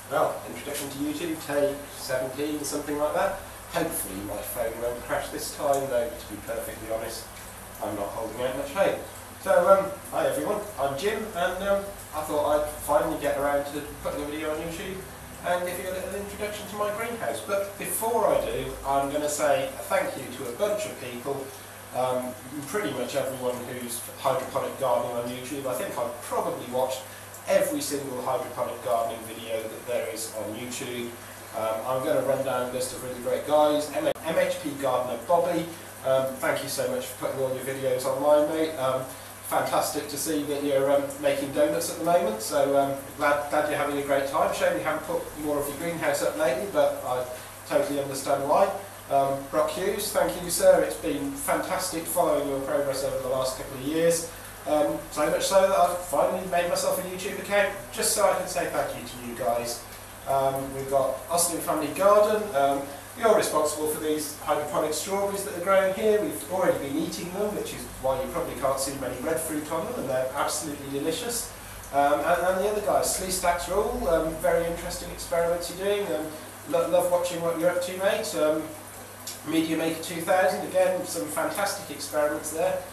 Well, introduction to YouTube, take 17, something like that. Hopefully my phone won't crash this time, though to be perfectly honest, I'm not holding out much hope. So, hi everyone, I'm Jim, and I thought I'd finally get around to putting a video on YouTube and give you a little introduction to my greenhouse. But before I do, I'm going to say a thank you to a bunch of people, pretty much everyone who's hydroponic gardening on YouTube. I think I've probably watched every single hydroponic gardening video that there is on YouTube. I'm going to run down a list of really great guys. MHP Gardener Bobby, thank you so much for putting all your videos online, mate. Fantastic to see that you're making donuts at the moment, so glad you're having a great time. Shame you haven't put more of your greenhouse up lately, but I totally understand why. Brock Hughes, thank you sir, it's been fantastic following your progress over the last couple of years. So much so that I've finally made myself a YouTube account, just so I can say thank you to you guys. We've got Austin Family Garden. You're responsible for these hydroponic strawberries that are growing here. We've already been eating them, which is why you probably can't see many red fruit on them, and they're absolutely delicious. And the other guys, Slee Stacks Rule, very interesting experiments you're doing. Love watching what you're up to, mate. Media Maker 2000, again, some fantastic experiments there.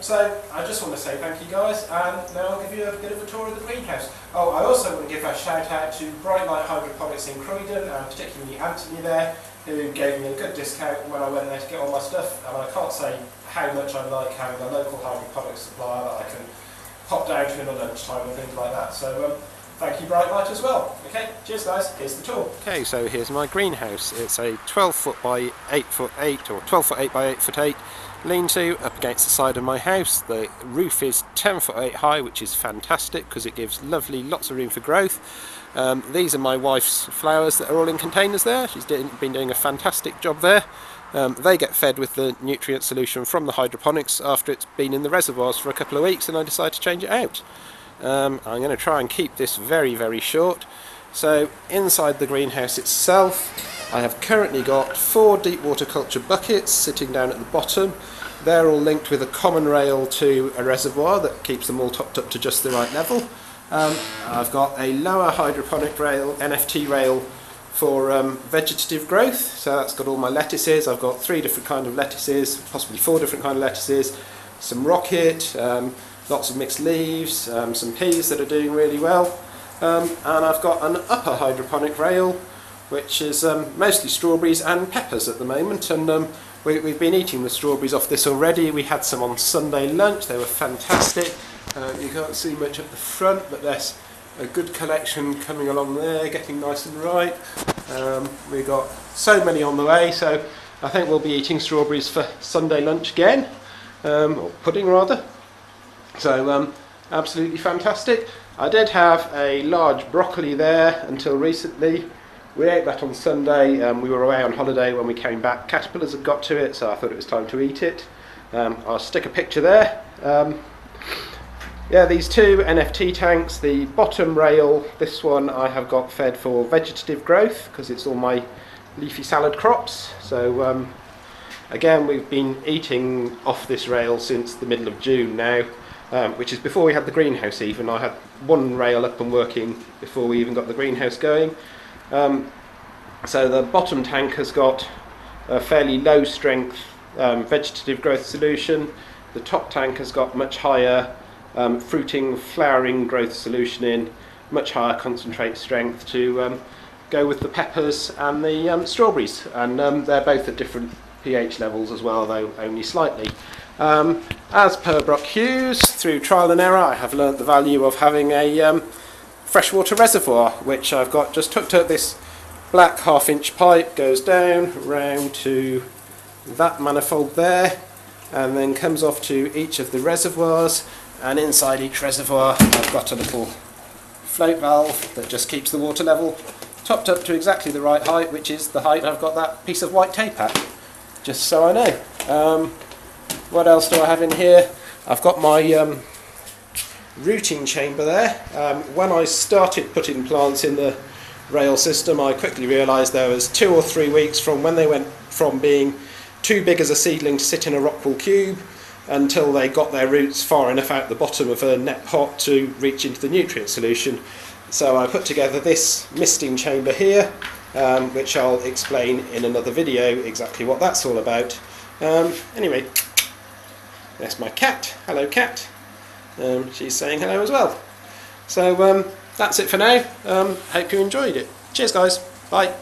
So I just want to say thank you guys, and now I'll give you a bit of a tour of the greenhouse. Oh, I also want to give a shout out to Bright Light Hydroponics in Croydon, and particularly Anthony there, who gave me a good discount when I went there to get all my stuff, and I can't say how much I like having a local hydroponics supplier that I can pop down to in a lunchtime and things like that. So thank you Bright Light as well. Okay, cheers guys, here's the tour. Okay, so here's my greenhouse. It's a 12 foot by 8 foot 8, or 12 foot 8 by 8 foot 8 lean-to up against the side of my house. The roof is 10 foot 8 high, which is fantastic because it gives lots of room for growth. These are my wife's flowers that are all in containers there. She's been doing a fantastic job there. They get fed with the nutrient solution from the hydroponics after it's been in the reservoirs for a couple of weeks, and I decided to change it out. I'm going to try and keep this very short. So inside the greenhouse itself, I have currently got 4 deep water culture buckets sitting down at the bottom. They're all linked with a common rail to a reservoir that keeps them all topped up to just the right level. I've got a lower hydroponic rail, NFT rail, for vegetative growth. So that's got all my lettuces. I've got 3 different kind of lettuces, possibly 4 different kind of lettuces, some rocket, lots of mixed leaves, some peas that are doing really well. And I've got an upper hydroponic rail, which is mostly strawberries and peppers at the moment, and we've been eating the strawberries off this already. We had some on Sunday lunch, they were fantastic. You can't see much at the front, but there's a good collection coming along there, getting nice and ripe. We've got so many on the way, so I think we'll be eating strawberries for Sunday lunch again, or pudding rather. So absolutely fantastic. I did have a large broccoli there until recently. We ate that on Sunday. We were away on holiday. When we came back, caterpillars had got to it, so I thought it was time to eat it. I'll stick a picture there. Yeah, these 2 NFT tanks, the bottom rail, this one I have got fed for vegetative growth because it's all my leafy salad crops. So again, we've been eating off this rail since the middle of June now, which is before we had the greenhouse even. I had 1 rail up and working before we even got the greenhouse going. So the bottom tank has got a fairly low strength vegetative growth solution. The top tank has got much higher fruiting, flowering growth solution in, much higher concentrate strength to go with the peppers and the strawberries, and they're both at different pH levels as well, though only slightly. As per Brock Hughes, through trial and error, I have learnt the value of having a freshwater reservoir, which I've got just hooked up. This black 1/2-inch pipe goes down round to that manifold there, and then comes off to each of the reservoirs, and inside each reservoir I've got a little float valve that just keeps the water level topped up to exactly the right height, which is the height I've got that piece of white tape at, just so I know. What else do I have in here? I've got my rooting chamber there. When I started putting plants in the rail system, I quickly realised there was 2 or 3 weeks from when they went from being too big as a seedling to sit in a rockwool cube until they got their roots far enough out the bottom of a net pot to reach into the nutrient solution. So I put together this misting chamber here, which I'll explain in another video exactly what that's all about. Anyway, there's my cat. Hello, cat. She's saying hello as well. So that's it for now. Hope you enjoyed it. Cheers, guys. Bye.